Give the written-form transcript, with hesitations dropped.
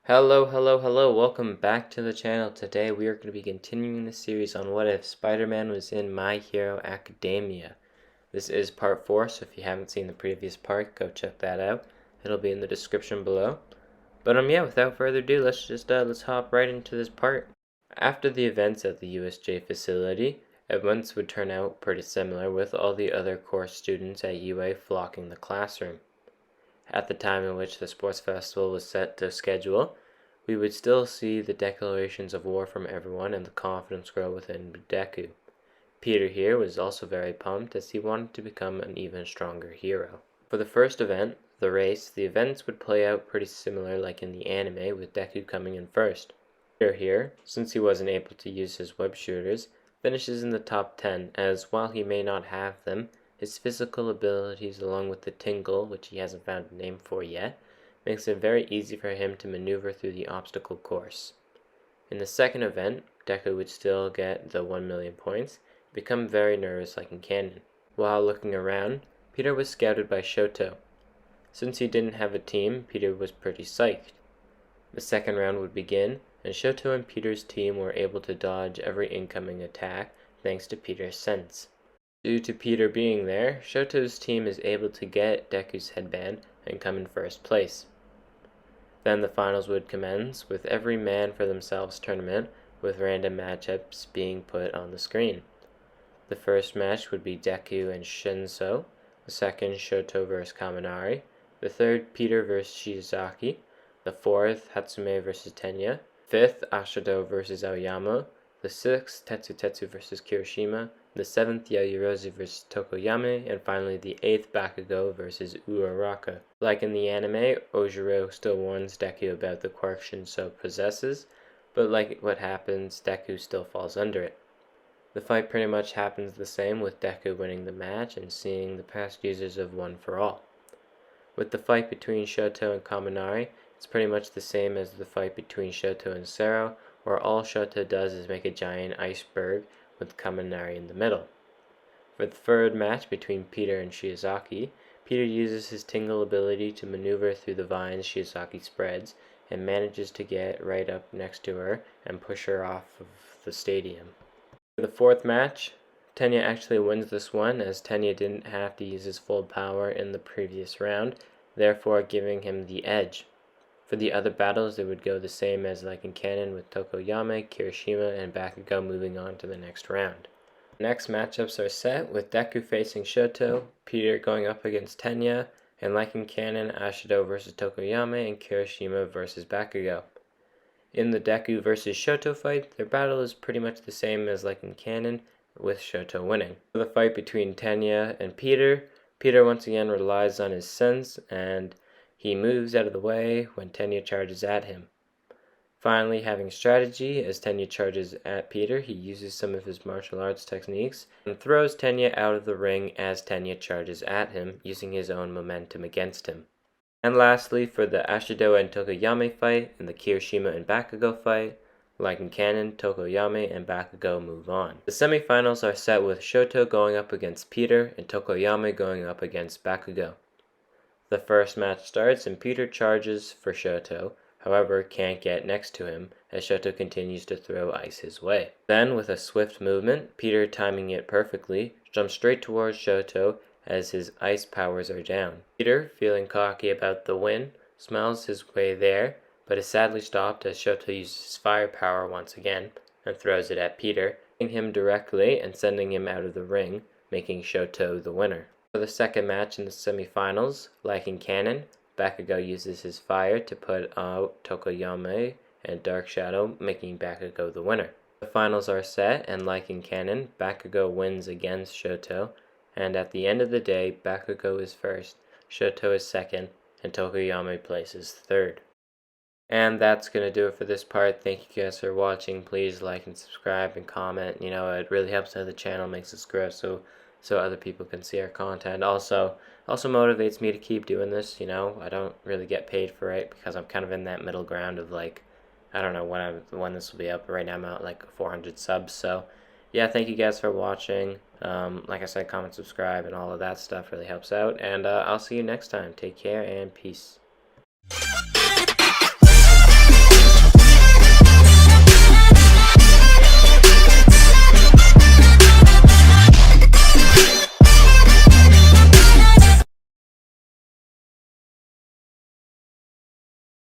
Hello, welcome back to the channel. Today we are going to be continuing the series on what if Spider-Man was in My Hero Academia. This is part 4, so if you haven't seen the previous part, go check that out. It'll be in the description below. But yeah, without further ado, let's hop right into this part. After the events at the USJ facility, events would turn out pretty similar, with all the other course students at UA flocking the classroom. At the time in which the sports festival was set to schedule, we would still see the declarations of war from everyone and the confidence grow within Deku. Peter here was also very pumped, as he wanted to become an even stronger hero. For the first event, the race, the events would play out pretty similar like in the anime, with Deku coming in first. Peter here, since he wasn't able to use his web shooters, finishes in the top 10, as while he may not have them, his physical abilities along with the tingle, which he hasn't found a name for yet, makes it very easy for him to maneuver through the obstacle course. In the second event, Deku would still get the 1 million points, become very nervous like in canon. While looking around, Peter was scouted by Shoto. Since he didn't have a team, Peter was pretty psyched. The second round would begin, and Shoto and Peter's team were able to dodge every incoming attack thanks to Peter's sense. Due to Peter being there, Shoto's team is able to get Deku's headband and come in first place. Then the finals would commence, with every man for themselves tournament, with random matchups being put on the screen. The first match would be Deku and Shinso, the second Shoto vs Kaminari, the third Peter vs Shizaki, the fourth Hatsume vs Tenya, fifth Ashido vs Aoyama, the sixth Tetsu vs Kirishima, the seventh Yaoyorozu vs Tokoyami, and finally the eighth Bakugo vs Uraraka. Like in the anime, Ojiro still warns Deku about the quirk Shinso possesses, but like what happens, Deku still falls under it. The fight pretty much happens the same, with Deku winning the match and seeing the past users of One for All. With the fight between Shoto and Kaminari, it's pretty much the same as the fight between Shoto and Sero, where all Shoto does is make a giant iceberg with Kaminari in the middle. For the third match between Peter and Shiozaki, Peter uses his tingle ability to maneuver through the vines Shiozaki spreads, and manages to get right up next to her and push her off of the stadium. For the fourth match, Tenya actually wins this one, as Tenya didn't have to use his full power in the previous round, therefore giving him the edge. For the other battles, they would go the same as like in canon, with Tokoyami, Kirishima, and Bakugo moving on to the next round. Next matchups are set, with Deku facing Shoto, Peter going up against Tenya, and like in canon, Ashido vs Tokoyami, and Kirishima vs Bakugo. In the Deku vs Shoto fight, their battle is pretty much the same as like in canon, with Shoto winning. For the fight between Tenya and Peter, Peter once again relies on his sense, and he moves out of the way when Tenya charges at him. Finally, having strategy, as Tenya charges at Peter, he uses some of his martial arts techniques and throws Tenya out of the ring as Tenya charges at him, using his own momentum against him. And lastly, for the Ashido and Tokoyami fight and the Kirishima and Bakugo fight, like in canon, Tokoyami and Bakugo move on. The semifinals are set with Shoto going up against Peter and Tokoyami going up against Bakugo. The first match starts and Peter charges for Shoto, however can't get next to him as Shoto continues to throw ice his way. Then, with a swift movement, Peter, timing it perfectly, jumps straight towards Shoto as his ice powers are down. Peter, feeling cocky about the win, smiles his way there, but is sadly stopped as Shoto uses his fire power once again and throws it at Peter, hitting him directly and sending him out of the ring, making Shoto the winner. For the second match in the semifinals, like in canon, Bakugo uses his fire to put out Tokoyami and Dark Shadow, making Bakugo the winner. The finals are set, and like in canon, Bakugo wins against Shoto, and at the end of the day, Bakugo is first, Shoto is second, and Tokoyami places third. And that's going to do it for this part. Thank you guys for watching. Please like and subscribe and comment. It really helps out the channel, makes us grow so other people can see our content. Also motivates me to keep doing this. I don't really get paid for it because I'm kind of in that middle ground of like, I don't know when this will be up. Right now I'm at like 400 subs. So yeah, thank you guys for watching. Like I said, comment, subscribe, and all of that stuff really helps out. And I'll see you next time. Take care and peace.